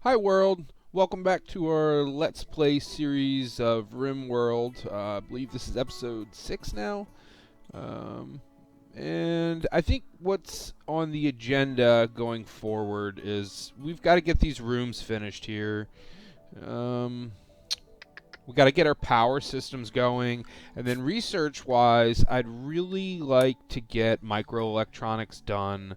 Hi world, welcome back to our Let's Play series of Rimworld. I believe this is episode 6 now. Um, and I think what's on the agenda going forward is we've got to get these rooms finished here. Um, we got to get our power systems going. And then research-wise, I'd really like to get microelectronics done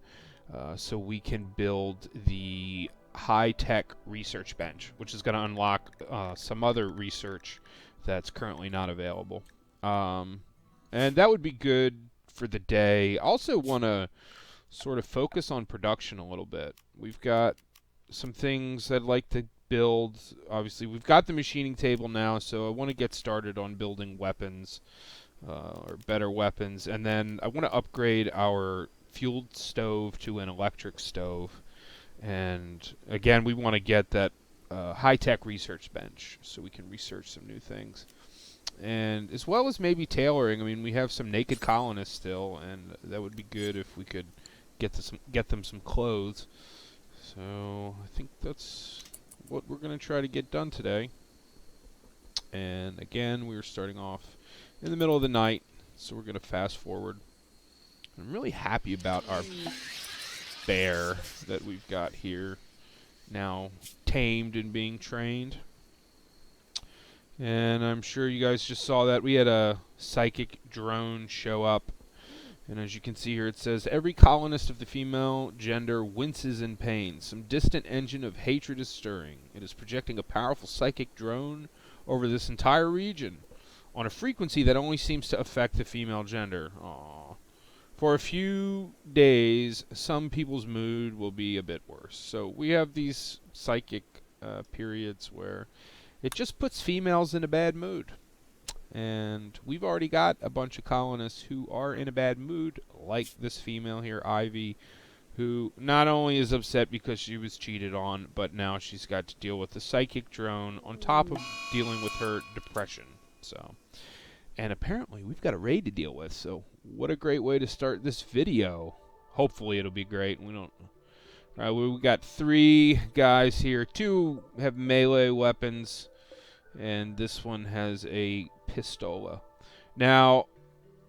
so we can build the high-tech research bench, which is going to unlock some other research that's currently not available. Um, and that would be good for the day. Also want to sort of focus on production a little bit. We've got some things I'd like to build. Obviously, we've got the machining table now, so I want to get started on building weapons or better weapons. And then I want to upgrade our fueled stove to an electric stove. And again, we want to get that high-tech research bench so we can research some new things. And as well as maybe tailoring. I mean, we have some naked colonists still, and that would be good if we could get them some clothes. So I think that's what we're going to try to get done today. And again, we are starting off in the middle of the night, so we're going to fast forward. I'm really happy about our bear that we've got here, now tamed and being trained. And I'm sure you guys just saw that we had a psychic drone show up. And as you can see here, it says, every colonist of the female gender winces in pain. Some distant engine of hatred is stirring. It is projecting a powerful psychic drone over this entire region on a frequency that only seems to affect the female gender. Aww. For a few days, some people's mood will be a bit worse. So we have these psychic periods where it just puts females in a bad mood. And we've already got a bunch of colonists who are in a bad mood, like this female here, Ivy, who not only is upset because she was cheated on, but now she's got to deal with the psychic drone on top of dealing with her depression. So, and apparently we've got a raid to deal with, so what a great way to start this video. Hopefully it'll be great. We don't... Alright, we got 3 guys here. 2 have melee weapons, and this one has a pistola. Now,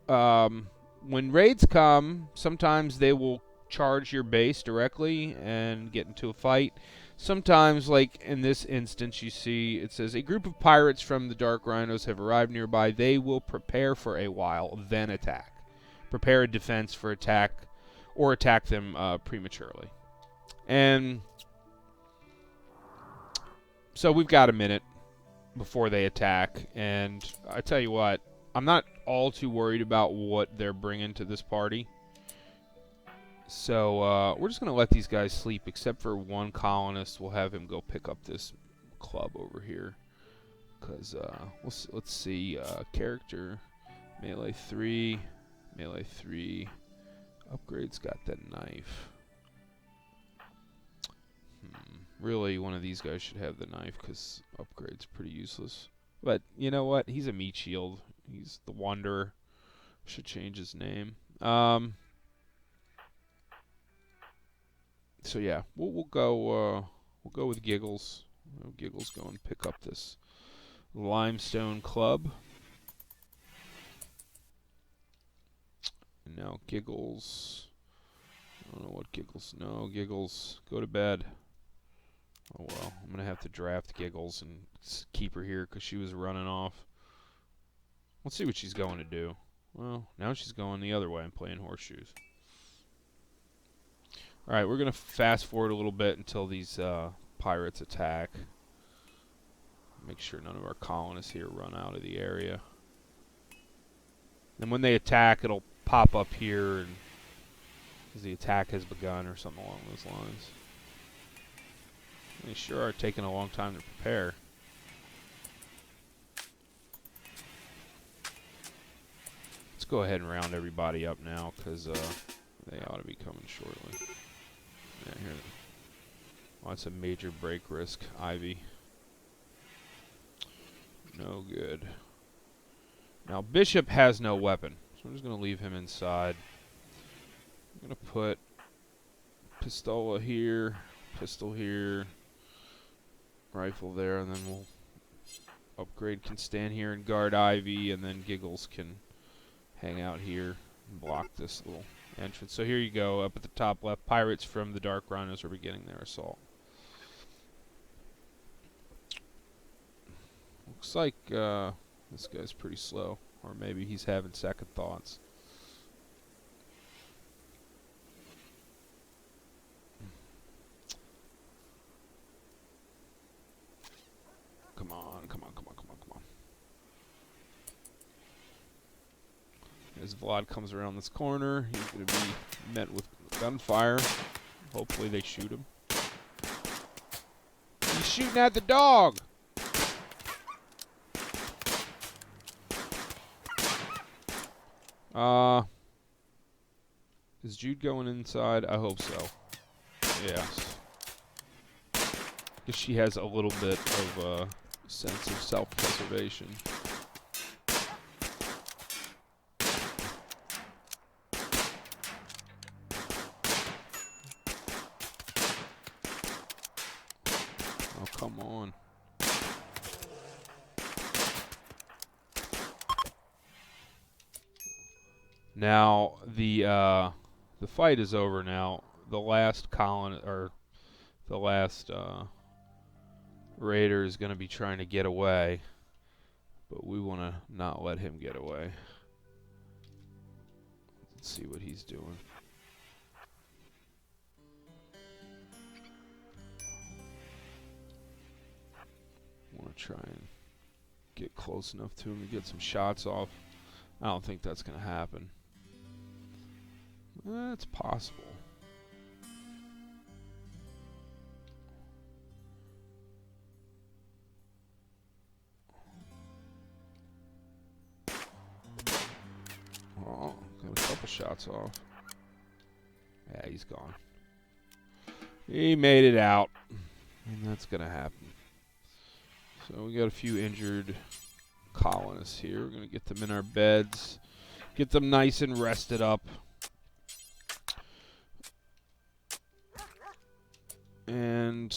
when raids come, sometimes they will charge your base directly and get into a fight. Sometimes, like in this instance, you see it says, a group of pirates from the Dark Rhinos have arrived nearby. They will prepare for a while, then attack. Prepare a defense for attack, or attack them prematurely. And so we've got a minute before they attack, and I tell you what, I'm not all too worried about what they're bringing to this party. So we're just going to let these guys sleep, except for one colonist. We'll have him go pick up this club over here. Because, let's see, character, melee 3, upgrade's got that knife. Really, one of these guys should have the knife, because upgrade's pretty useless. But, you know what, he's a meat shield. He's the Wanderer. Should change his name. So yeah, we'll go with Giggles. Giggles go and pick up this limestone club. And now Giggles. I don't know what Giggles. No, Giggles, go to bed. Oh well, I'm gonna have to draft Giggles and keep her here because she was running off. Let's see what she's going to do. Well, now she's going the other way and playing horseshoes. Alright, we're going to fast forward a little bit until these pirates attack. Make sure none of our colonists here run out of the area. And when they attack, it'll pop up here and as the attack has begun or something along those lines. They sure are taking a long time to prepare. Let's go ahead and round everybody up now because they ought to be coming shortly. Yeah, here. Oh, that's a major break risk, Ivy. No good. Now, Bishop has no weapon, so I'm just going to leave him inside. I'm going to put Pistola here, pistol here, rifle there, and then we'll upgrade can stand here and guard Ivy, and then Giggles can hang out here and block this little entrance. So here you go, up at the top left, pirates from the Dark Rhinos are beginning their assault. Looks like this guy's pretty slow, or maybe he's having second thoughts. Come on, come on, come on, come on, come on. As Vlad comes around this corner, he's going to be met with gunfire. Hopefully they shoot him. He's shooting at the dog! Is Jude going inside? I hope so. Yes. Because she has a little bit of a sense of self-preservation. Oh, come on. Now the fight is over now. The last raider is going to be trying to get away, but we want to not let him get away. Let's see what he's doing. Want to try and get close enough to him to get some shots off. I don't think that's going to happen. It's possible. Oh, got a couple shots off. Yeah, he's gone. He made it out. And that's going to happen. So we got a few injured colonists here. We're going to get them in our beds. Get them nice and rested up. And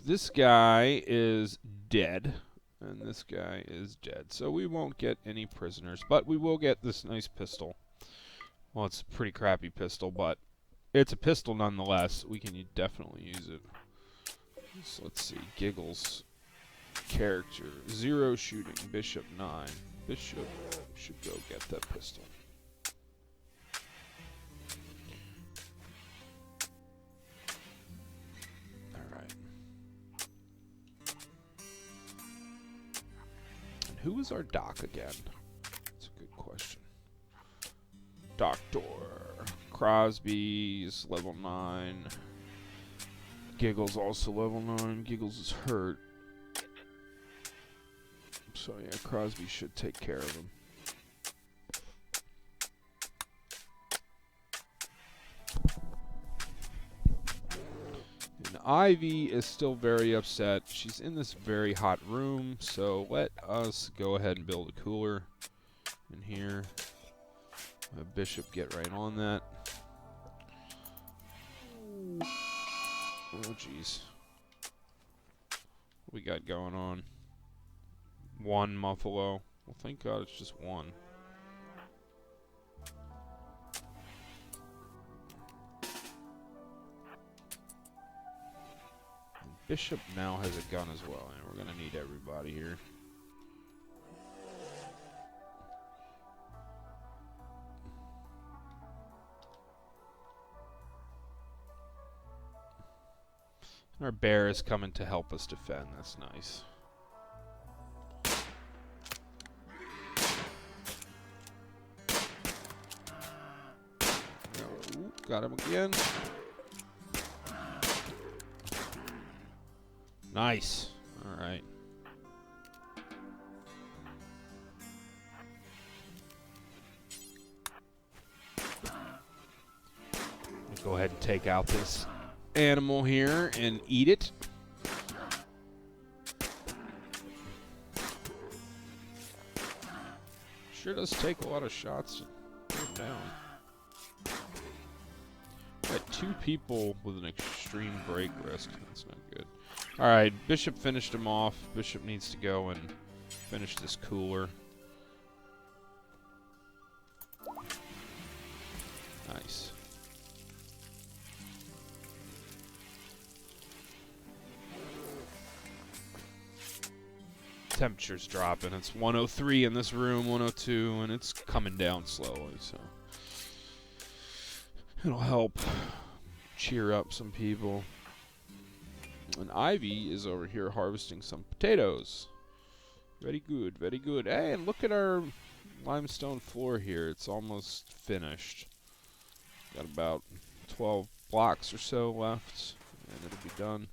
this guy is dead. And this guy is dead. So we won't get any prisoners. But we will get this nice pistol. Well, it's a pretty crappy pistol, but it's a pistol nonetheless. We can definitely use it. So let's see. Giggles. Character. 0 shooting. Bishop 9. Bishop should go get that pistol. Alright. And who is our doc again? That's a good question. Doctor. Crosby's level 9. Giggles also level 9. Giggles is hurt. So yeah, Crosby should take care of him. And Ivy is still very upset. She's in this very hot room, so let us go ahead and build a cooler in here. Bishop get right on that. Oh jeez. What we got going on? 1 Muffalo. Well, thank God it's just 1. And Bishop now has a gun as well, and we're going to need everybody here. Our bear is coming to help us defend. That's nice. Got him again. Nice. All right. Go ahead and take out this animal here and eat it. Sure does take a lot of shots to put him down. Got 2 people with an extreme break risk. That's not good. Alright, Bishop finished him off. Bishop needs to go and finish this cooler. Nice. Temperature's dropping. It's 103 in this room, 102, and it's coming down slowly, so it'll help cheer up some people. And Ivy is over here harvesting some potatoes. Very good, very good. Hey, and look at our limestone floor here. It's almost finished. Got about 12 blocks or so left, and it'll be done.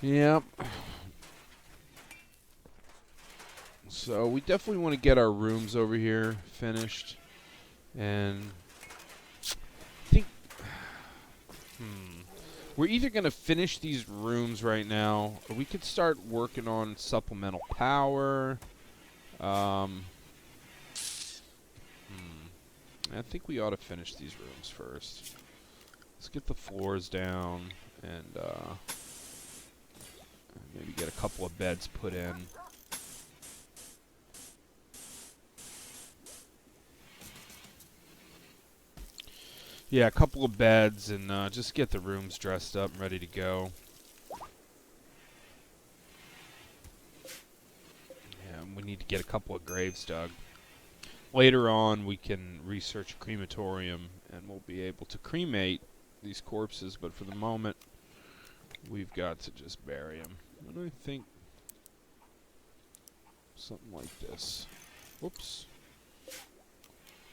Yep. So we definitely want to get our rooms over here finished, and I think we're either going to finish these rooms right now, or we could start working on supplemental power. I think we ought to finish these rooms first. Let's get the floors down, and maybe get a couple of beds put in. Yeah, a couple of beds, and just get the rooms dressed up and ready to go. Yeah, we need to get a couple of graves dug. Later on, we can research a crematorium, and we'll be able to cremate these corpses, but for the moment, we've got to just bury them. And I think something like this. Whoops.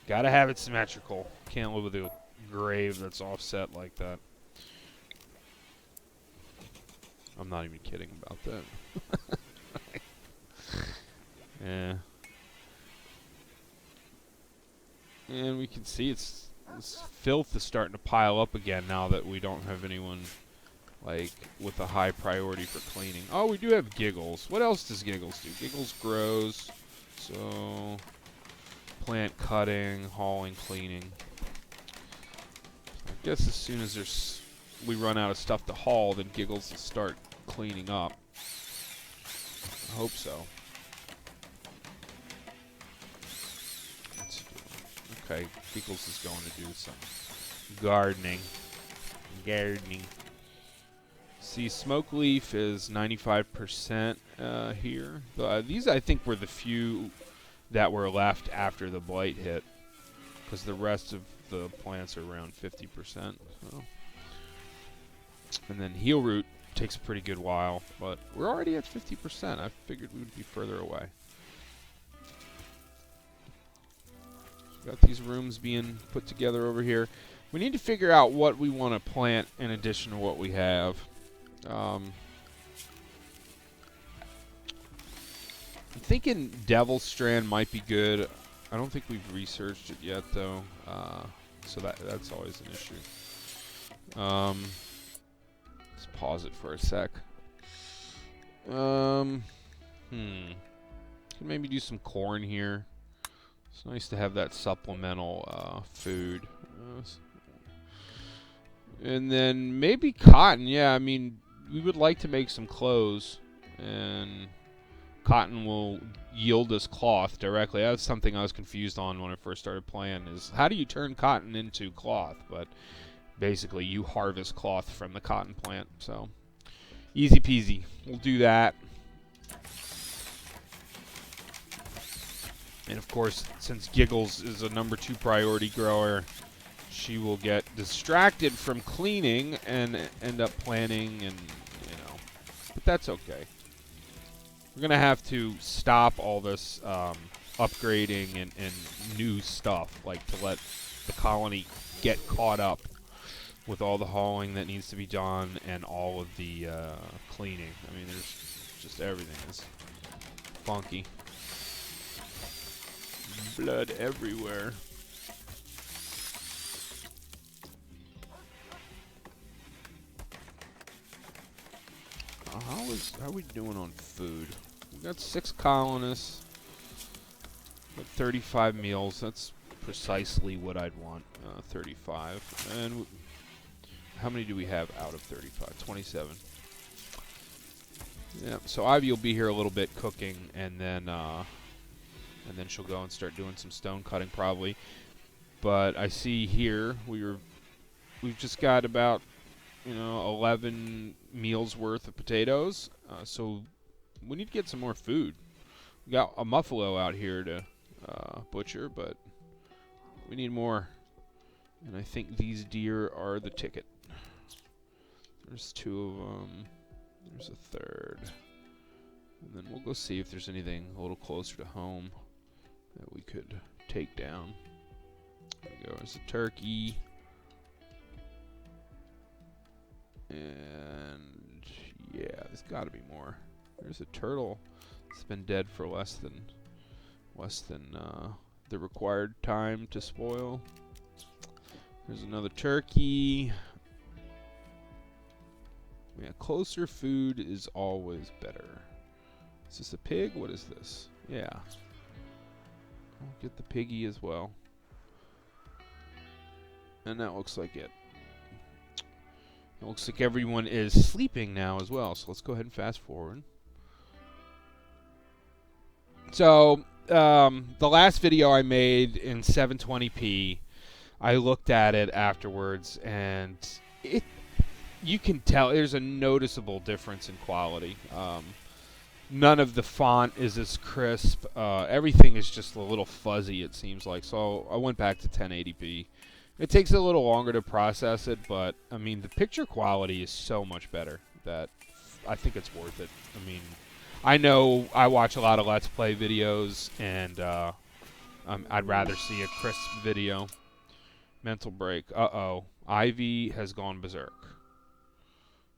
Gotta have it symmetrical. Can't live with a grave that's offset like that. I'm not even kidding about that. Yeah. And we can see this filth is starting to pile up again now that we don't have anyone like with a high priority for cleaning. Oh, we do have Giggles. What else does Giggles do? Giggles grows. So plant cutting, hauling, cleaning. I guess as soon as we run out of stuff to haul, then Giggles will start cleaning up. I hope so. Okay, Giggles is going to do some gardening. See, Smokeleaf is 95% here. These, I think, were the few that were left after the blight hit, because the rest of the plants are around 50%. So. And then Healroot takes a pretty good while, but we're already at 50%. I figured we would be further away. Got these rooms being put together over here. We need to figure out what we want to plant in addition to what we have. I'm thinking Devil's Strand might be good. I don't think we've researched it yet, though, so that's always an issue. Let's pause it for a sec. Can maybe do some corn here. It's nice to have that supplemental food. And then maybe cotton. Yeah, I mean, we would like to make some clothes, and cotton will yield us cloth directly. That's something I was confused on when I first started playing, is how do you turn cotton into cloth? But basically, you harvest cloth from the cotton plant. So, easy peasy. We'll do that. And of course, since Giggles is a #2 priority grower, she will get distracted from cleaning and end up planting, and but that's okay. We're gonna have to stop all this upgrading and new stuff, like to let the colony get caught up with all the hauling that needs to be done and all of the cleaning. I mean, there's just everything is funky. Blood everywhere. How are we doing on food? We got 6 colonists. But 35 meals, that's precisely what I'd want. 35. And how many do we have out of 35? 27. Yeah, so Ivy will be here a little bit cooking, and then she'll go and start doing some stone cutting probably. But I see here we've just got about 11 meals worth of potatoes. So we need to get some more food. We got a muffalo out here to butcher, but we need more. And I think these deer are the ticket. There's 2 of them. There's a third. And then we'll go see if there's anything a little closer to home that we could take down. There we go. There's a turkey. And yeah, there's got to be more. There's a turtle. It's been dead for less than the required time to spoil. There's another turkey. Yeah, closer food is always better. Is this a pig? What is this? Yeah. I'll get the piggy as well. And that looks like it. It looks like everyone is sleeping now as well, so let's go ahead and fast forward. So, the last video I made in 720p, I looked at it afterwards, and you can tell there's a noticeable difference in quality. None of the font is as crisp. Everything is just a little fuzzy, it seems like. So I went back to 1080p. It takes a little longer to process it, but, I mean, the picture quality is so much better that I think it's worth it. I mean, I know I watch a lot of Let's Play videos, and I'd rather see a crisp video. Mental break. Uh-oh. Ivy has gone berserk.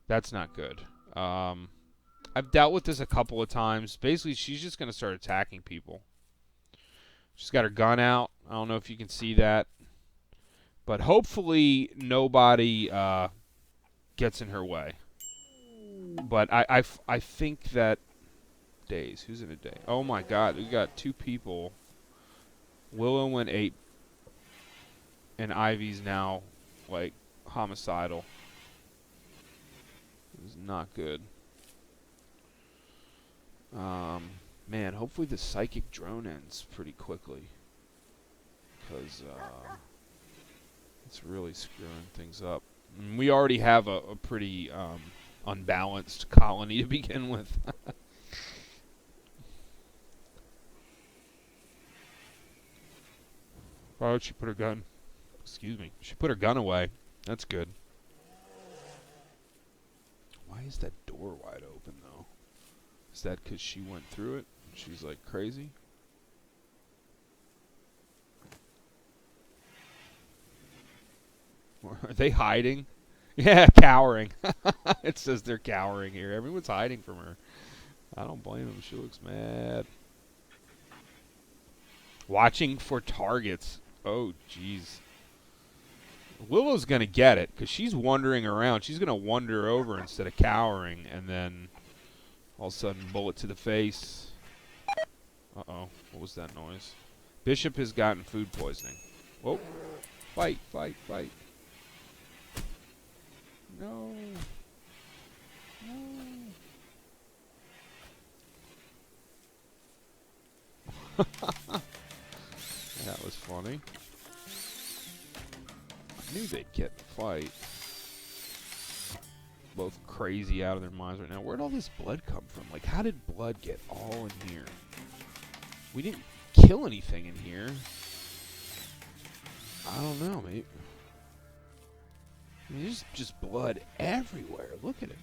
That's not good. I've dealt with this a couple of times. Basically, she's just going to start attacking people. She's got her gun out. I don't know if you can see that. But hopefully nobody gets in her way. But I think that... Days. Who's in a day? Oh my god, we got 2 people. Willow went 8. And Ivy's now, like, homicidal. It was not good. Man, hopefully the psychic drone ends pretty quickly. Because, it's really screwing things up. And we already have a pretty, unbalanced colony to begin with. Why would she put her gun? Excuse me. She put her gun away. That's good. Why is that door wide open, though? Is that because she went through it? She's like crazy? Or are they hiding? Yeah, cowering. It says they're cowering here. Everyone's hiding from her. I don't blame them. She looks mad. Watching for targets. Oh, jeez. Willow's going to get it, because she's wandering around. She's going to wander over instead of cowering, and then all of a sudden, bullet to the face. Uh-oh. What was that noise? Bishop has gotten food poisoning. Whoa. Fight, fight, fight. No. No. That was funny. I knew they'd get in a fight. Both crazy out of their minds right now. Where'd all this blood come from? Like, how did blood get all in here? We didn't kill anything in here. I don't know, mate. I mean, there's just blood everywhere. Look at it.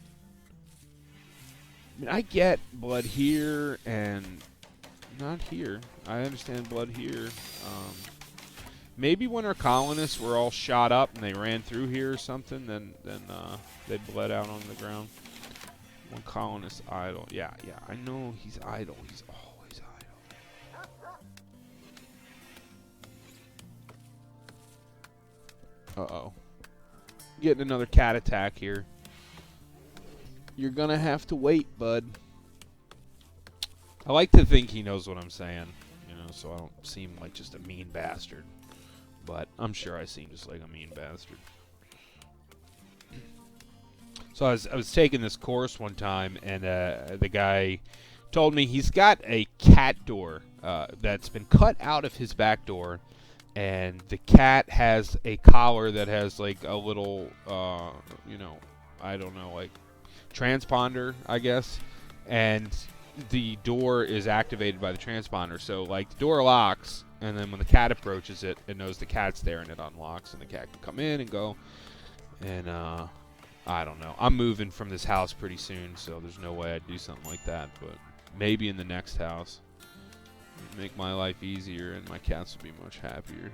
I mean, I get blood here and not here. I understand blood here. Maybe when our colonists were all shot up and they ran through here or something, then they bled out on the ground. One colonist idle. Yeah, I know he's idle. He's always idle. Uh-oh. Getting another cat attack here. You're gonna have to wait, bud. I like to think he knows what I'm saying. You know, so I don't seem like just a mean bastard. But I'm sure I seem just like a mean bastard. So I was taking this course one time, and the guy told me he's got a cat door that's been cut out of his back door, and the cat has a collar that has like a little, I don't know, like transponder, I guess, and the door is activated by the transponder. So like the door locks, and then when the cat approaches it, it knows the cat's there, and it unlocks, and the cat can come in and go. And I don't know. I'm moving from this house pretty soon, so there's no way I'd do something like that. But maybe in the next house, it'd make my life easier, and my cats would be much happier.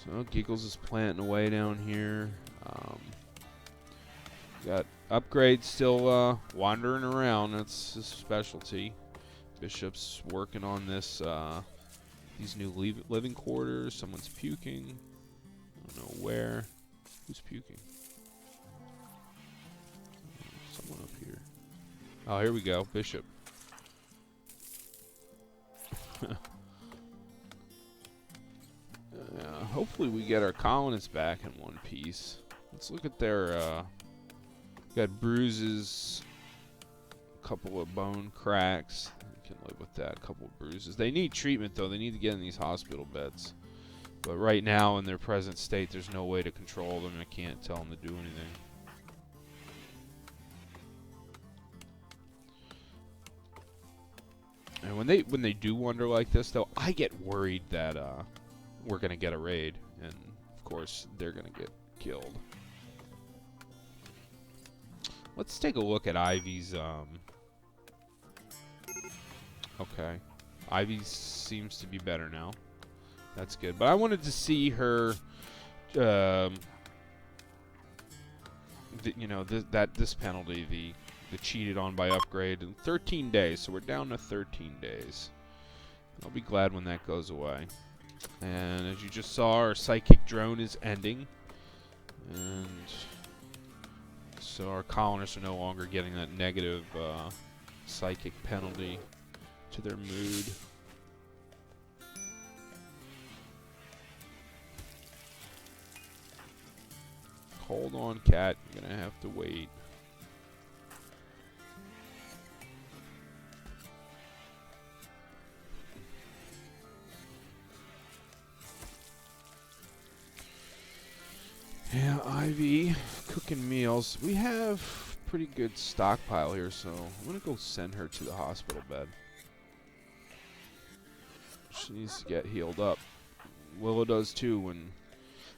So Giggles is planting away down here. Got Upgrade still wandering around. That's his specialty. Bishop's working on this. These new living quarters. Someone's puking. I don't know where. Who's puking? Someone up here. Oh, here we go. Bishop. Hopefully we get our colonists back in one piece. Let's look at their... got bruises. A couple of bone cracks. I can live with that. A couple of bruises. They need treatment, though. They need to get in these hospital beds. But right now, in their present state, there's no way to control them. I can't tell them to do anything. And when they do wander like this, though, I get worried that we're gonna get a raid, and of course they're gonna get killed. Let's take a look at Ivy's. Okay, Ivy seems to be better now. That's good. But I wanted to see her, this penalty, the cheated on by Upgrade, in 13 days. So we're down to 13 days. I'll be glad when that goes away. And as you just saw, our psychic drone is ending. And so our colonists are no longer getting that negative psychic penalty to their mood. Hold on, cat. You're gonna have to wait. Yeah, Ivy cooking meals. We have pretty good stockpile here, so I'm gonna go send her to the hospital bed. She needs to get healed up. Willow does too. And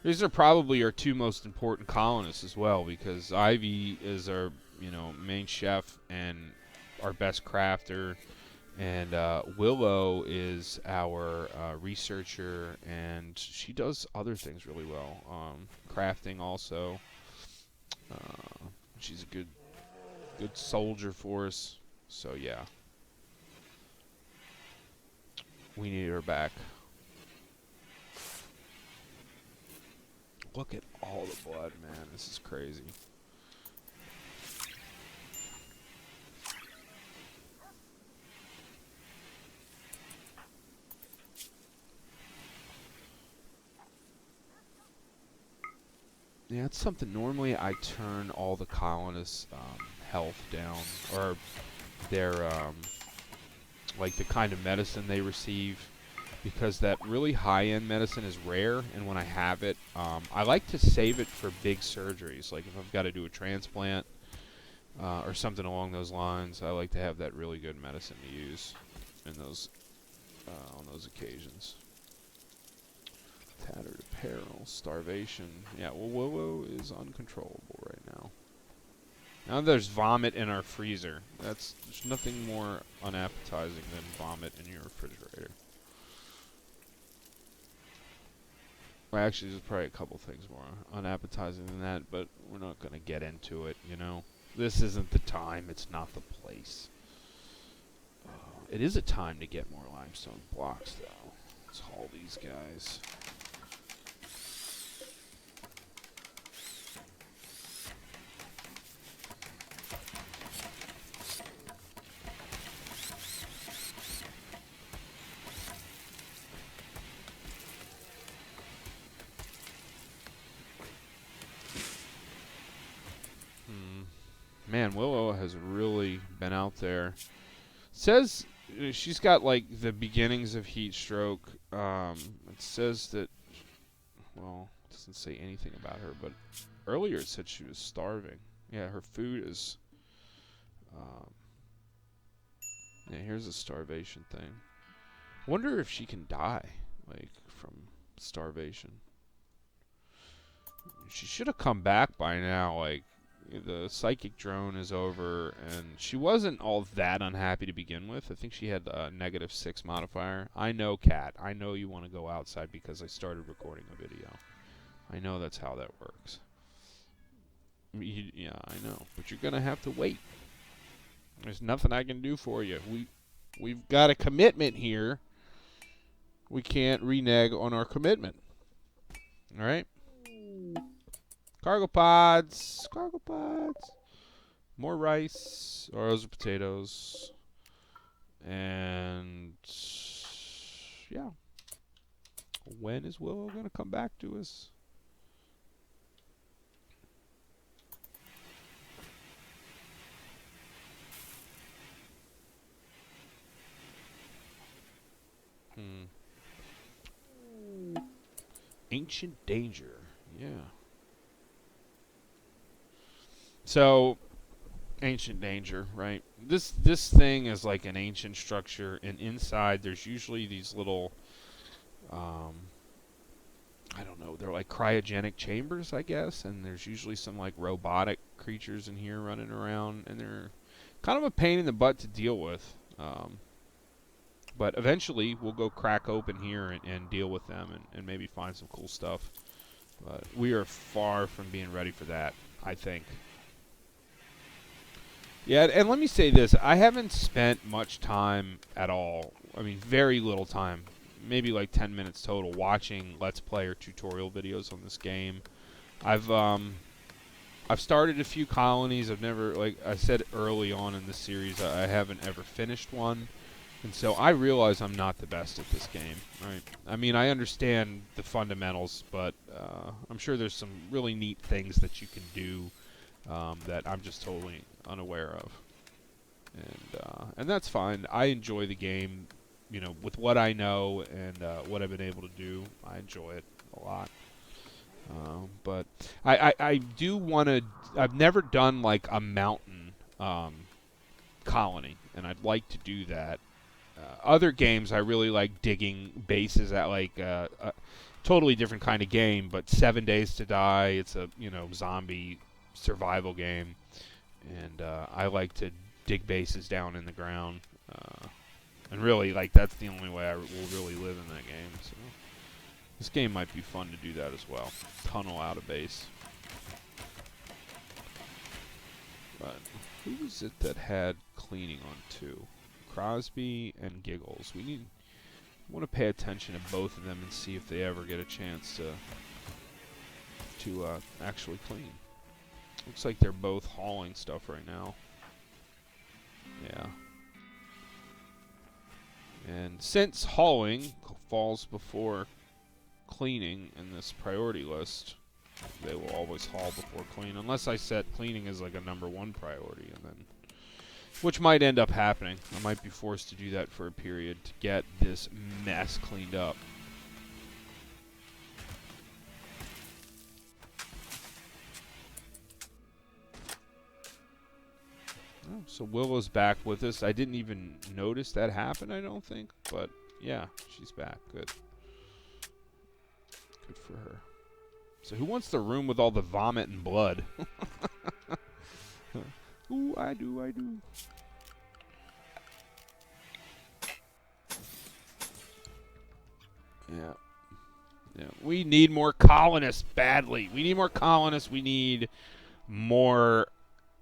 these are probably our two most important colonists as well, because Ivy is our main chef and our best crafter, and Willow is our researcher, and she does other things really well. Crafting also. She's a good soldier for us. So yeah, we need her back. Look at all the blood, man. This is crazy. Yeah, it's something. Normally, I turn all the colonists' health down, or their like the kind of medicine they receive, because that really high-end medicine is rare, and when I have it, I like to save it for big surgeries. Like if I've got to do a transplant or something along those lines, I like to have that really good medicine to use in those on those occasions. Tattered apparel, starvation. Yeah, well, Willow is uncontrollable right now. Now there's vomit in our freezer. There's nothing more unappetizing than vomit in your refrigerator. Well, actually, there's probably a couple things more unappetizing than that, but we're not going to get into it, This isn't the time. It's not the place. It is a time to get more limestone blocks, though. Let's haul these guys. Man, Willow has really been out there. Says she's got like the beginnings of heat stroke. It says that, well, it doesn't say anything about her, but earlier it said she was starving. Yeah, her food is. Um, yeah, here's a starvation thing. Wonder if she can die, like, from starvation. She should have come back by now. Like, the psychic drone is over, and she wasn't all that unhappy to begin with. I think she had a -6 modifier. I know, Kat. I know you want to go outside because I started recording a video. I know that's how that works. Yeah, I know. But you're going to have to wait. There's nothing I can do for you. We've got a commitment here. We can't renege on our commitment. All right? Cargo pods. Cargo pods. More rice. Or those are potatoes. And yeah. When is Willow going to come back to us? Ancient danger. Yeah. So, ancient danger, right? This thing is like an ancient structure, and inside there's usually these little, I don't know, they're like cryogenic chambers, I guess, and there's usually some like robotic creatures in here running around, and they're kind of a pain in the butt to deal with. But eventually we'll go crack open here and deal with them and maybe find some cool stuff. But we are far from being ready for that, I think. Yeah, and let me say this. I haven't spent much time at all. I mean, very little time. Maybe like 10 minutes total watching Let's Play or tutorial videos on this game. I've started a few colonies. I've never, like I said early on in this series, I haven't ever finished one. And so I realize I'm not the best at this game. Right? I mean, I understand the fundamentals, but I'm sure there's some really neat things that you can do that I'm just totally unaware of. And that's fine. I enjoy the game, you know, with what I know and what I've been able to do. I enjoy it a lot. But I do want to. I've never done like a mountain colony, and I'd like to do that. Other games, I really like digging bases at like a totally different kind of game, but 7 Days to Die. It's a zombie survival game, and I like to dig bases down in the ground, and really like that's the only way I will really live in that game. So this game might be fun to do that as well. Tunnel out a base. But who was it that had cleaning on 2? Crosby and Giggles. I want to pay attention to both of them and see if they ever get a chance to actually clean. Looks like they're both hauling stuff right now. Yeah. And since hauling falls before cleaning in this priority list, they will always haul before clean, unless I set cleaning as like a #1 priority, and then, which might end up happening. I might be forced to do that for a period to get this mess cleaned up. Oh, so Willow's back with us. I didn't even notice that happen, I don't think. But yeah, she's back. Good. Good for her. So who wants the room with all the vomit and blood? Ooh, I do. Yeah. Yeah. We need more colonists badly. We need more colonists. We need more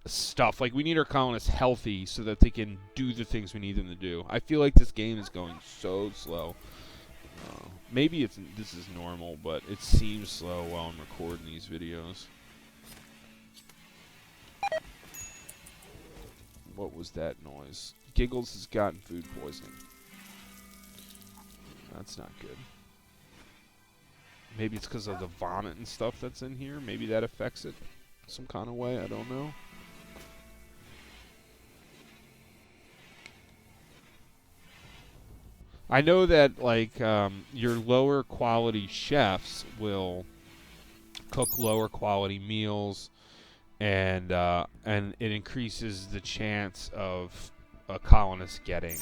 stuff. Like, we need our colonists healthy so that they can do the things we need them to do. I feel like this game is going so slow. Maybe this is normal, but it seems slow while I'm recording these videos. What was that noise? Giggles has gotten food poisoning. That's not good. Maybe it's because of the vomit and stuff that's in here. Maybe that affects it some kind of way. I don't know. I know that like your lower quality chefs will cook lower quality meals, and it increases the chance of a colonist getting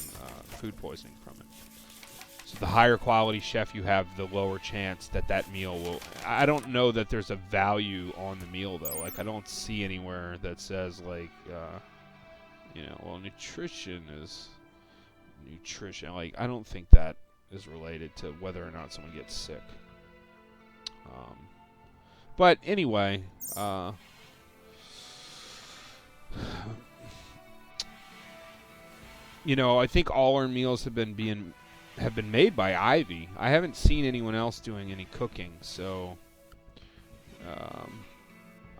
food poisoning from it. So the higher quality chef you have, the lower chance that that meal will. I don't know that there's a value on the meal though. Like I don't see anywhere that says like, well, nutrition is nutrition. Like I don't think that is related to whether or not someone gets sick. But anyway, I think all our meals have been made by Ivy. I haven't seen anyone else doing any cooking, so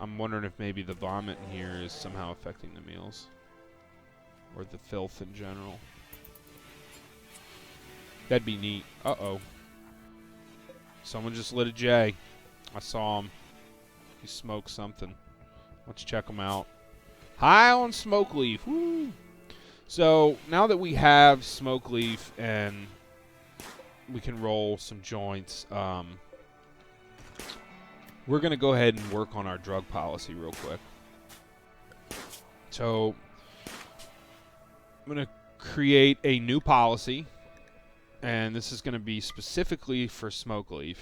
I'm wondering if maybe the vomit in here is somehow affecting the meals, or the filth in general. That'd be neat. Uh-oh. Someone just lit a J. I saw him. He smoked something. Let's check him out. High on Smokeleaf. Woo! So, now that we have Smokeleaf and we can roll some joints, we're going to go ahead and work on our drug policy real quick. So, I'm going to create a new policy, and this is going to be specifically for Smokeleaf.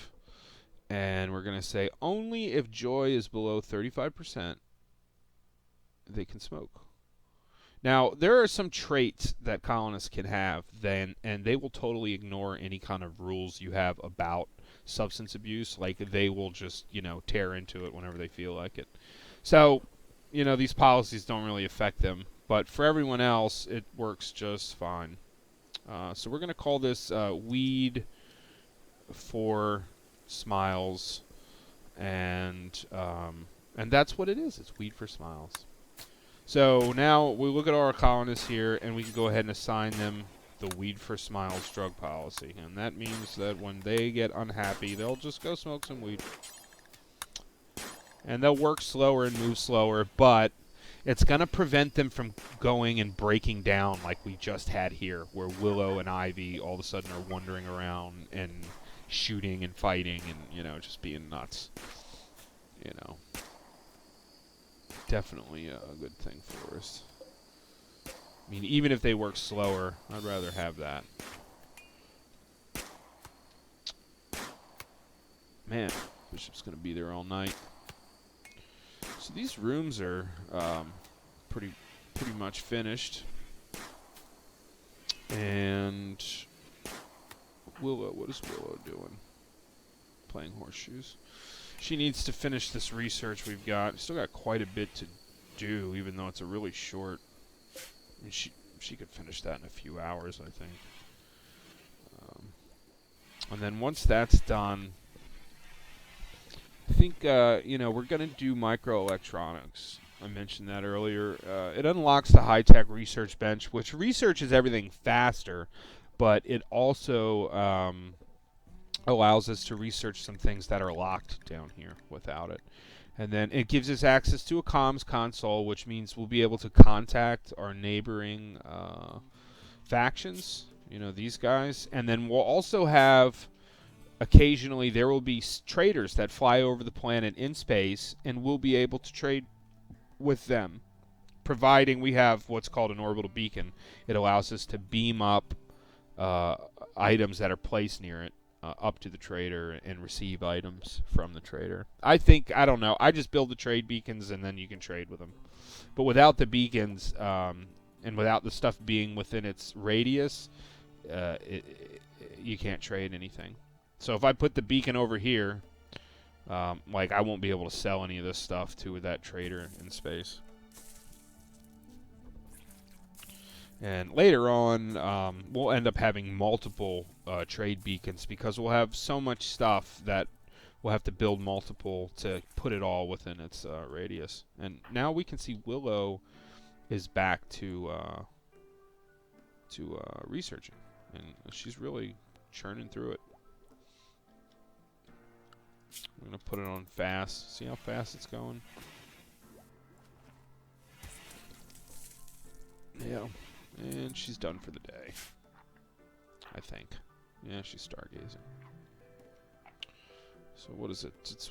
And we're going to say only if joy is below 35%, they can smoke. Now, there are some traits that colonists can have, and they will totally ignore any kind of rules you have about substance abuse. Like, they will just, tear into it whenever they feel like it. So, these policies don't really affect them. But for everyone else, it works just fine. So we're going to call this Weed for Smiles, and that's what it is. It's Weed for Smiles. So now we look at our colonists here, and we can go ahead and assign them the Weed for Smiles drug policy. And that means that when they get unhappy, they'll just go smoke some weed. And they'll work slower and move slower, but it's going to prevent them from going and breaking down like we just had here, where Willow and Ivy all of a sudden are wandering around and shooting and fighting and, just being nuts. Definitely a good thing for us. I mean, even if they work slower, I'd rather have that. Man, Bishop's going to be there all night. So these rooms are pretty much finished. And Willow, what is Willow doing? Playing horseshoes. She needs to finish this research we've got. Still got quite a bit to do, even though it's a really short. I mean, she could finish that in a few hours, I think. And then once that's done, I think we're gonna do microelectronics. I mentioned that earlier. It unlocks the high-tech research bench, which researches everything faster, but it also allows us to research some things that are locked down here without it. And then it gives us access to a comms console, which means we'll be able to contact our neighboring factions, these guys. And then we'll also have, occasionally, there will be traders that fly over the planet in space, and we'll be able to trade with them, providing we have what's called an orbital beacon. It allows us to beam up items that are placed near it up to the trader and receive items from the trader. I don't know. I just build the trade beacons and then you can trade with them. But without the beacons and without the stuff being within its radius, you can't trade anything. So if I put the beacon over here, I won't be able to sell any of this stuff to that trader in space. And later on, we'll end up having multiple trade beacons because we'll have so much stuff that we'll have to build multiple to put it all within its radius. And now we can see Willow is back to researching, and she's really churning through it. I'm going to put it on fast. See how fast it's going? Yeah. And she's done for the day. I think. Yeah, she's stargazing. So what is it? It's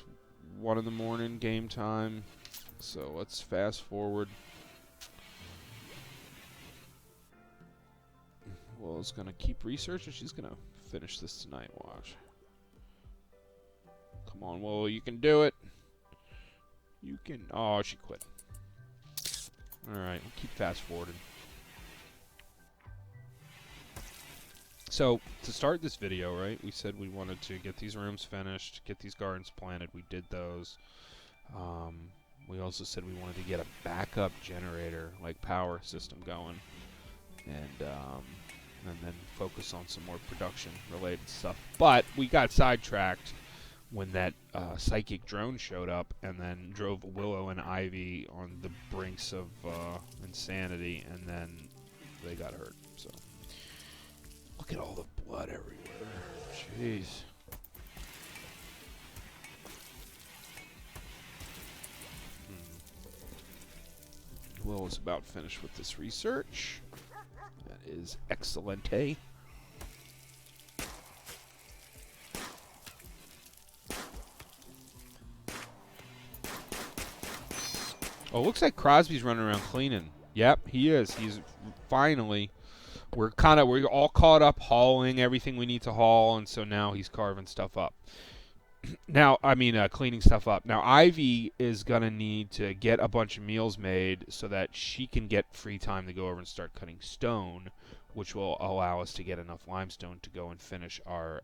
1 in the morning, game time. So let's fast forward. Willow's gonna keep researching. She's gonna finish this tonight. Watch. Come on, Willow, you can do it. You can. Oh, she quit. All right, we'll keep fast forwarding. So to start this video, right, we said we wanted to get these rooms finished, get these gardens planted. We did those. We also said we wanted to get a backup generator, like power system going, and then focus on some more production-related stuff. But we got sidetracked when that psychic drone showed up, and then drove Willow and Ivy on the brinks of insanity, and then they got hurt. So. Look at all the blood everywhere. Jeez. Willow's about finished with this research. That is excellente. Oh, looks like Crosby's running around cleaning. Yep, he is. He's finally... We're all caught up hauling everything we need to haul, and so now he's carving stuff up. Now, cleaning stuff up. Now, Ivy is going to need to get a bunch of meals made so that she can get free time to go over and start cutting stone, which will allow us to get enough limestone to go and finish our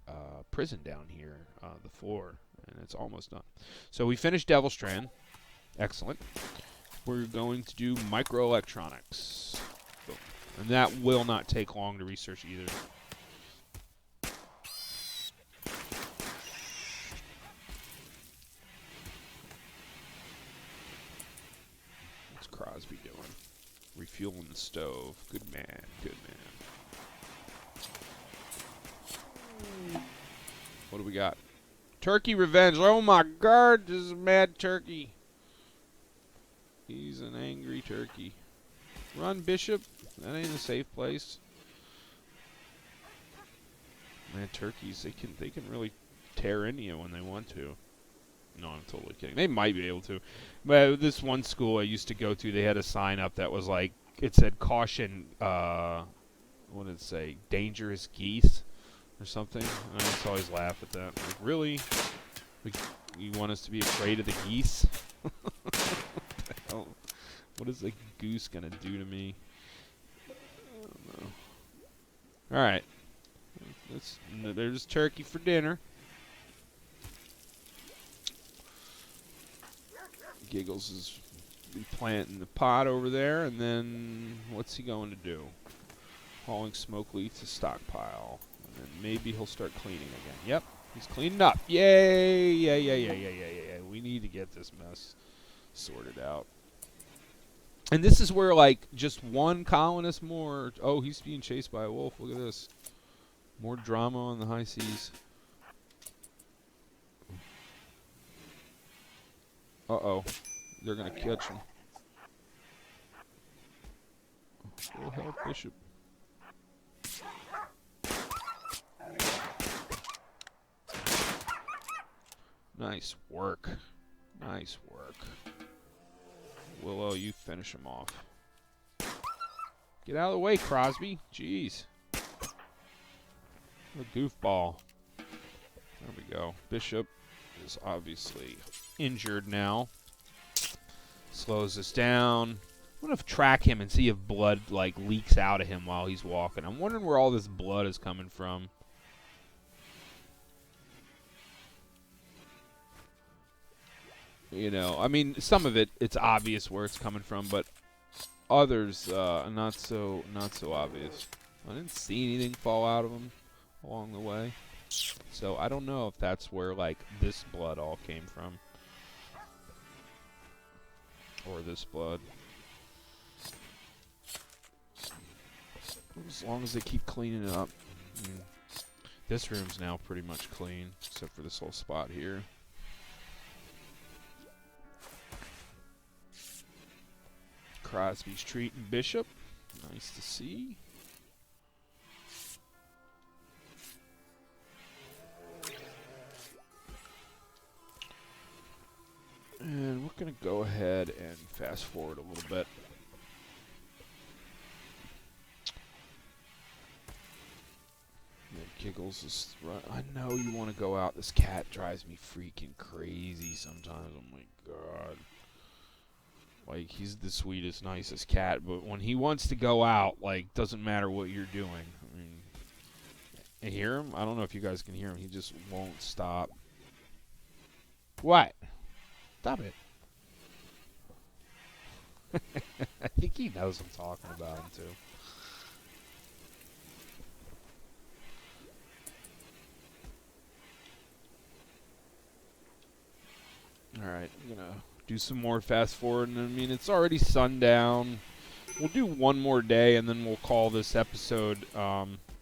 prison down here, the floor, and it's almost done. So we finished Devil Strand. Excellent. We're going to do microelectronics. Boom. And that will not take long to research either. What's Crosby doing? Refueling the stove. Good man, good man. What do we got? Turkey revenge. Oh my god, this is a mad turkey. He's an angry turkey. Run, Bishop. That ain't a safe place. Man, turkeys, they can really tear into you when they want to. No, I'm totally kidding. They might be able to. But this one school I used to go to, they had a sign up that was like, it said caution, what did it say? Dangerous geese or something. And I just always laugh at that. Like, really? Like, you want us to be afraid of the geese? What is a goose gonna do to me? I don't know. Alright. There's turkey for dinner. Giggles is planting the pot over there, and then what's he going to do? Hauling Smokeleaf to stockpile. And then maybe he'll start cleaning again. Yep, he's cleaning up. Yay! Yeah. We need to get this mess sorted out. And this is where, like, just one colonist more... Oh, he's being chased by a wolf. Look at this. More drama on the high seas. Uh-oh. They're going to catch him. Go help Bishop. Nice work. Nice work. Willow, you finish him off. Get out of the way, Crosby. Jeez. What a goofball. There we go. Bishop is obviously injured now. Slows us down. I'm going to track him and see if blood, like, leaks out of him while he's walking. I'm wondering where all this blood is coming from. You know, I mean, some of it, it's obvious where it's coming from, but others, not so obvious. I didn't see anything fall out of him along the way. So I don't know if that's where, like, this blood all came from. Or this blood. As long as they keep cleaning it up. This room's now pretty much clean, except for this whole spot here. Crosby's treating Bishop. Nice to see. going to go ahead and fast forward a little bit. Yeah, Giggles is right. I know you want to go out. This cat drives me freaking crazy sometimes. Oh my god. Like, he's the sweetest, nicest cat, but when he wants to go out, like, doesn't matter what you're doing. I mean, you hear him? I don't know if you guys can hear him. He just won't stop. What? Stop it. I think he knows I'm talking about him, too. Alright, I'm gonna do some more fast forward, and I mean, it's already sundown. We'll do one more day, and then we'll call this episode.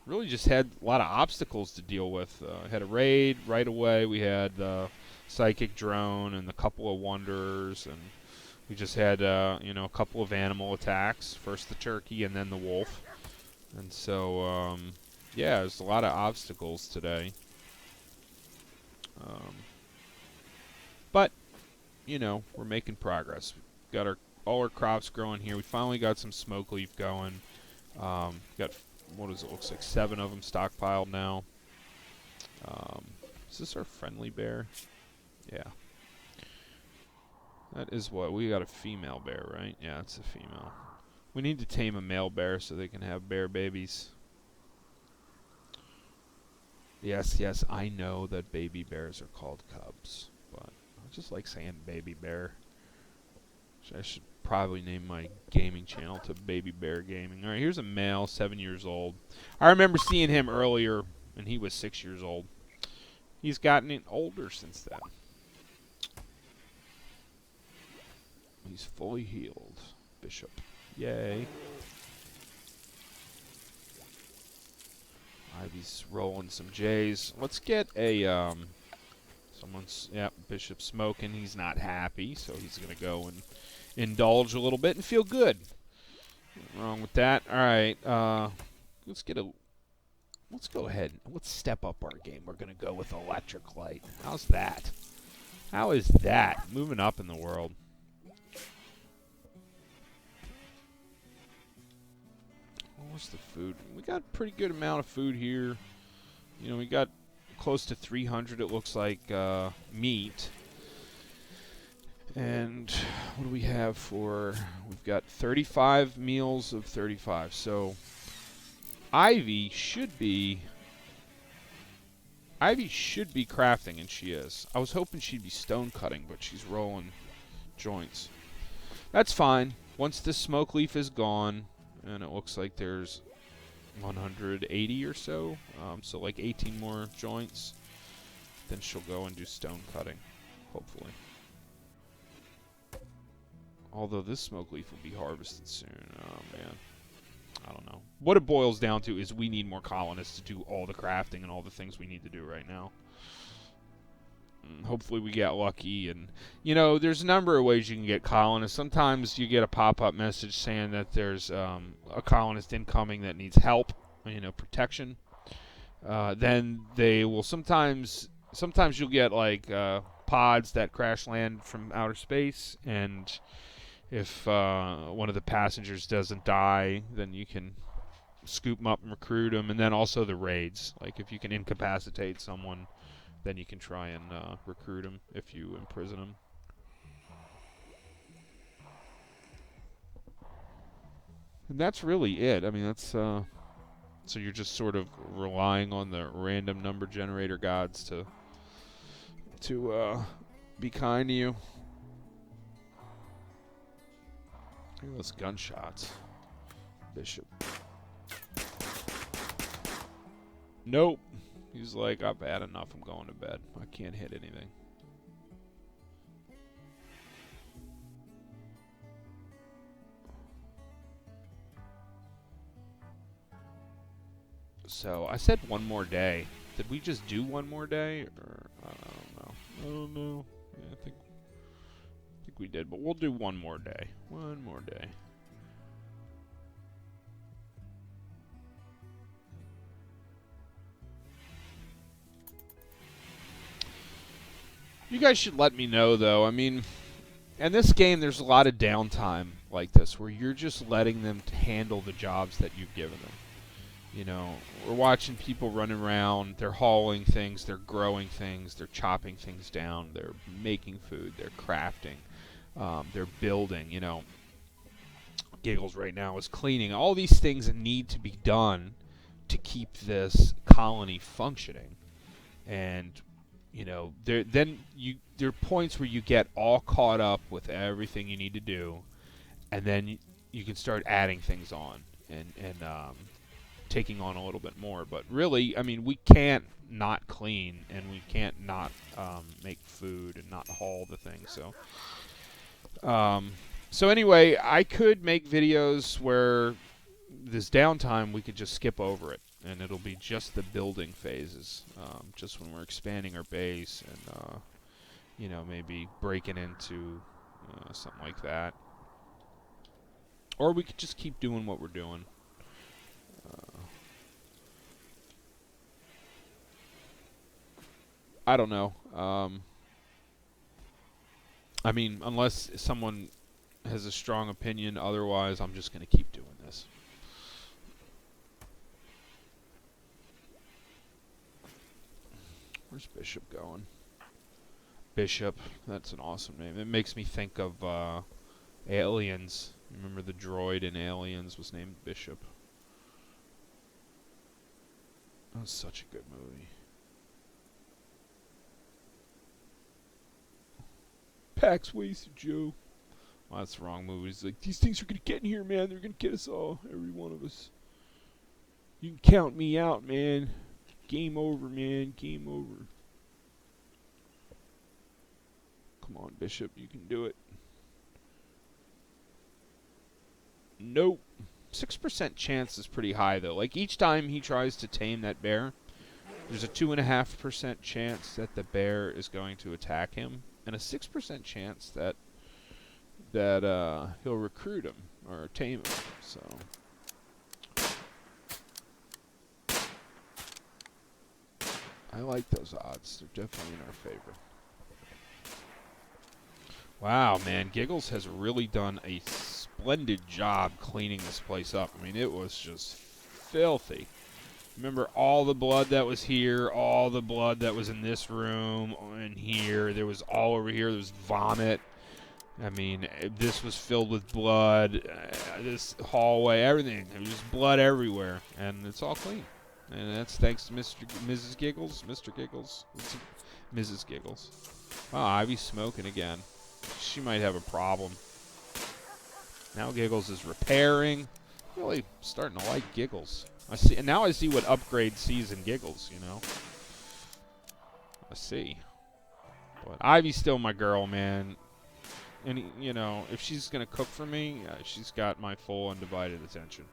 Really just had a lot of obstacles to deal with. Had a raid right away. We had the psychic drone and a couple of wanderers, and we just had a couple of animal attacks. First the turkey, and then the wolf. And so yeah, there's a lot of obstacles today. But we're making progress. We've got all our crops growing here. We finally got some Smokeleaf going. Got, what does it looks like, 7 of them stockpiled now. Is this our friendly bear? Yeah. That is what, we got a female bear, right? Yeah, it's a female. We need to tame a male bear so they can have bear babies. Yes, I know that baby bears are called cubs, but I just like saying baby bear. I should probably name my gaming channel to Baby Bear Gaming. Alright, here's a male, 7 years old. I remember seeing him earlier, and he was 6 years old. He's gotten older since then. He's fully healed. Bishop. Yay. Ivy's rolling some J's. Let's get a, Bishop smoking. He's not happy, so he's going to go and indulge a little bit and feel good. Nothing wrong with that. All right, let's go ahead. Let's step up our game. We're gonna go with electric light. How's that? How is that? Moving up in the world. What's the food? We got a pretty good amount of food here. We got close to 300. It looks like meat. And what do we have for... We've got 35 meals of 35. So Ivy should be crafting, and she is. I was hoping she'd be stone cutting, but she's rolling joints. That's fine. Once this smoke leaf is gone, and it looks like there's 180 or so, so like 18 more joints, then she'll go and do stone cutting, hopefully. Although this smoke leaf will be harvested soon. Oh, man. I don't know. What it boils down to is we need more colonists to do all the crafting and all the things we need to do right now. Hopefully we get lucky. And, there's a number of ways you can get colonists. Sometimes you get a pop-up message saying that there's a colonist incoming that needs help, protection. Then they will sometimes you'll get, like, pods that crash land from outer space, and if one of the passengers doesn't die, then you can scoop them up and recruit them. And then also the raids. Like, if you can incapacitate someone, then you can try and recruit them if you imprison them. And that's really it. I mean, that's... so you're just sort of relying on the random number generator gods to be kind to you. Look at those gunshots. Bishop. Nope. He's like, I've had enough. I'm going to bed. I can't hit anything. So, I said one more day. Did we just do one more day? Or, I don't know. Yeah, I think we did, but we'll do one more day. One more day. You guys should let me know, though. I mean, And this game, there's a lot of downtime like this, where you're just letting them handle the jobs that you've given them. You know, we're watching people running around, they're hauling things, they're growing things, they're chopping things down, they're making food, they're crafting, they're building, you know. Giggles right now is cleaning. All these things need to be done to keep this colony functioning. And, you know, there are points where you get all caught up with everything you need to do, and then you can start adding things on and taking on a little bit more. But really, I mean, we can't not clean, and we can't not make food and not haul the things. So anyway, I could make videos where this downtime we could just skip over it, and it'll be just the building phases, just when we're expanding our base and you know, maybe breaking into something like that. Or we could just keep doing what we're doing. I don't know. I mean, unless someone has a strong opinion, otherwise I'm just going to keep doing this. Where's Bishop going? Bishop, that's an awesome name. It makes me think of Aliens. Remember the droid in Aliens was named Bishop. That was such a good movie. Pax wasted, Joe. Well, that's the wrong movie. He's like, these things are going to get in here, man. They're going to get us all. Every one of us. You can count me out, man. Game over, man. Game over. Come on, Bishop. You can do it. Nope. 6% chance is pretty high, though. Like, each time he tries to tame that bear, there's a 2.5% chance that the bear is going to attack him, and a 6% chance that he'll recruit him or tame him. So I like those odds. They're definitely in our favor. Wow, man, Giggles has really done a splendid job cleaning this place up. I mean, it was just filthy. Remember all the blood that was here, all the blood that was in this room, in here. There was all over here. There was vomit. I mean, this was filled with blood. This hallway, everything. There was just blood everywhere, and it's all clean. And that's thanks to Mrs. Giggles, Mr. Giggles, Mrs. Giggles. Wow, Ivy's smoking again. She might have a problem. Now Giggles is repairing. Really starting to like Giggles. I see, and now I see what upgrade sees in Giggles. You know, I see. But Ivy's still my girl, man. And, you know, if she's going to cook for me, she's got my full undivided attention.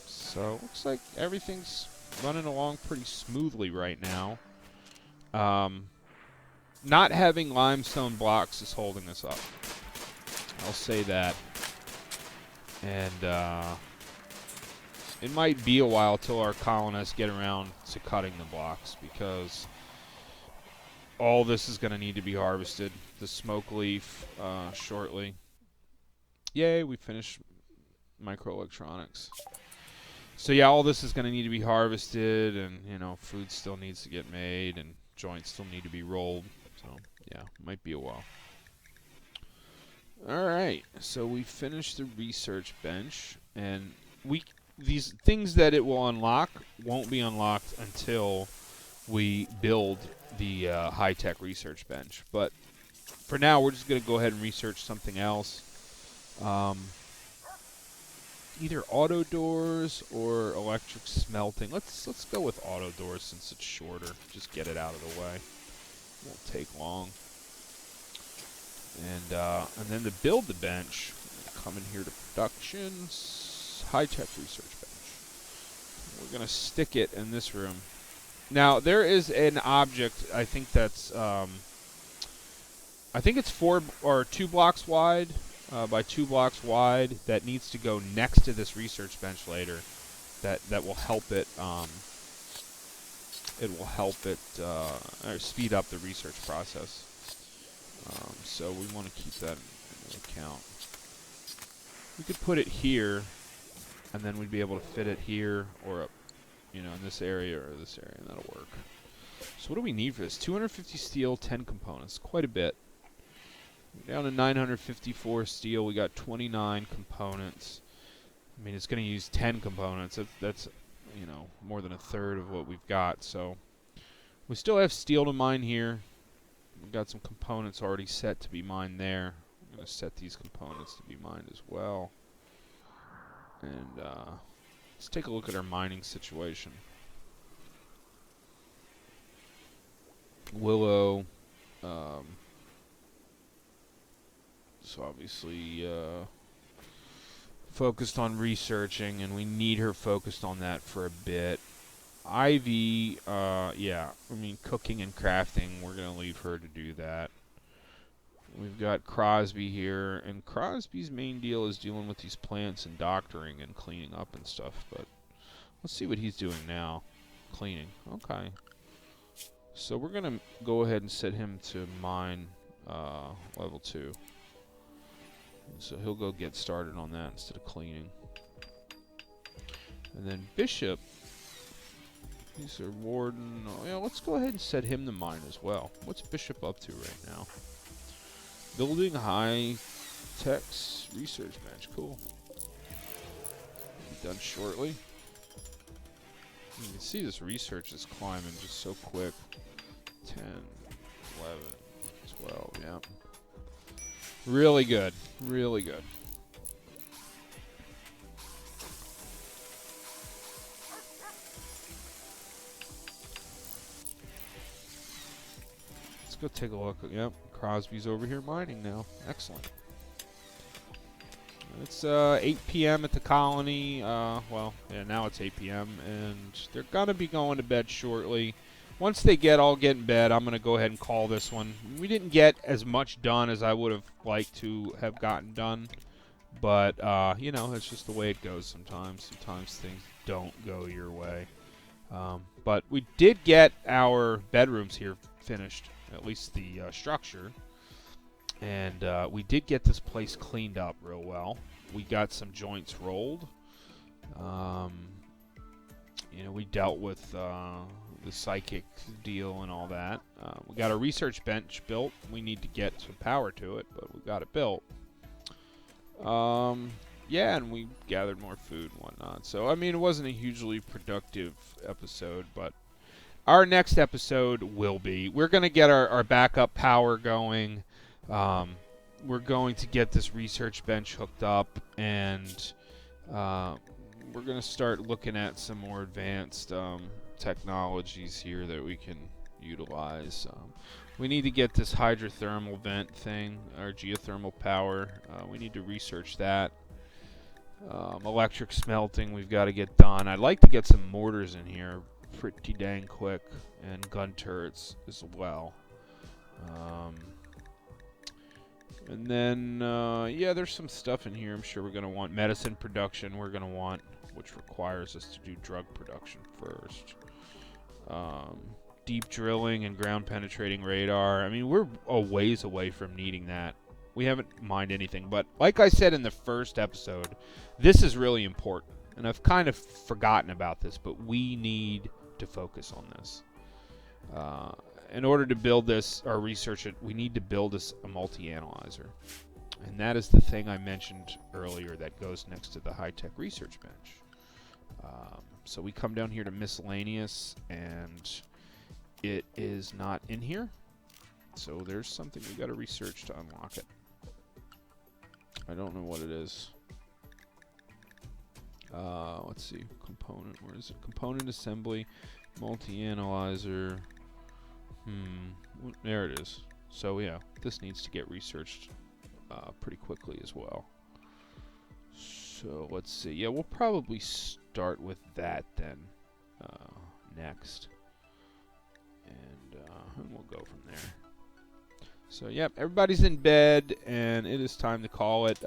So, looks like everything's running along pretty smoothly right now. Not having limestone blocks is holding us up. I'll say that. And, it might be a while till our colonists get around to cutting the blocks, because all this is going to need to be harvested. The Smokeleaf shortly. Yay, we finished microelectronics. So yeah, all this is going to need to be harvested, and you know, food still needs to get made, and joints still need to be rolled. So yeah, might be a while. All right, so we finished the research bench, and these things that it will unlock won't be unlocked until we build the high-tech research bench. But for now, we're just going to go ahead and research something else. Either auto doors or electric smelting. Let's go with auto doors since it's shorter. Just get it out of the way. Won't take long. And then to build the bench, come in here to productions. High-tech research bench. We're going to stick it in this room. Now, there is an object, I think that's, I think it's 2 blocks wide by 2 blocks wide that needs to go next to this research bench later. that will help it. It will help it or speed up the research process. So we want to keep that into account. We could put it here, and then we'd be able to fit it here or up, in this area or this area, and that'll work. So what do we need for this? 250 steel, 10 components, quite a bit. We're down to 954 steel. We got 29 components. I mean, it's going to use 10 components. That's more than a third of what we've got. So we still have steel to mine here. We've got some components already set to be mined there. I'm going to set these components to be mined as well. And let's take a look at our mining situation. Willow. So obviously focused on researching, and we need her focused on that for a bit. Ivy, yeah, I mean, cooking and crafting, we're going to leave her to do that. We've got Crosby here, and Crosby's main deal is dealing with these plants and doctoring and cleaning up and stuff, but let's see what he's doing now. Cleaning, okay. So we're going to go ahead and set him to mine level 2. So he'll go get started on that instead of cleaning. And then Bishop, he's our warden. Oh, yeah, let's go ahead and set him to mine as well. What's Bishop up to right now? Building high-tech research bench. Cool. Be done shortly. You can see this research is climbing just so quick. 10, 11, 12, yeah. Really good. Really good. Let's go take a look. Yep, Crosby's over here mining now. Excellent. It's 8 p.m. at the colony. Well, yeah, now it's 8 p.m. and they're gonna be going to bed shortly. Once they all get in bed, I'm gonna go ahead and call this one. We didn't get as much done as I would have liked to have gotten done, but it's just the way it goes sometimes. Sometimes things don't go your way. But we did get our bedrooms here finished, at least the structure. And we did get this place cleaned up real well. We got some joints rolled. We dealt with the psychic deal and all that. We got a research bench built. We need to get some power to it, but we got it built. Yeah, and we gathered more food and whatnot. So, I mean, it wasn't a hugely productive episode, but our next episode will be. We're going to get our backup power going. We're going to get this research bench hooked up, and we're going to start looking at some more advanced technologies here that we can utilize. We need to get this hydrothermal vent thing, our geothermal power. We need to research that. Electric smelting we've got to get done. I'd like to get some mortars in here pretty dang quick, and gun turrets as well. And then, yeah, there's some stuff in here I'm sure we're going to want. Medicine production we're going to want, which requires us to do drug production first. Deep drilling and ground penetrating radar. I mean, we're a ways away from needing that. We haven't mined anything, but like I said in the first episode, this is really important. And I've kind of forgotten about this, but we need to focus on this. In order to build this or research it, we need to build us a multi-analyzer. And that is the thing I mentioned earlier that goes next to the high-tech research bench. So we come down here to miscellaneous, and it is not in here. So there's something we got to research to unlock it. I don't know what it is. Let's see. Component. Where is it? Component assembly. Multi-analyzer. There it is. So yeah, this needs to get researched pretty quickly as well. So let's see. Yeah, we'll probably start with that then next. And we'll go from there. So, yep, everybody's in bed, and it is time to call it.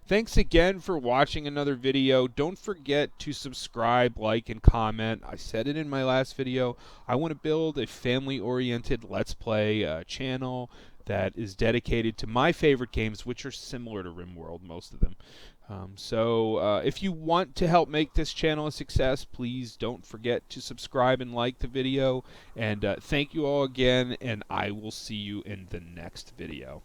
Thanks again for watching another video. Don't forget to subscribe, like, and comment. I said it in my last video. I want to build a family-oriented Let's Play channel that is dedicated to my favorite games, which are similar to Rimworld, most of them. If you want to help make this channel a success, please don't forget to subscribe and like the video. And thank you all again, and I will see you in the next video.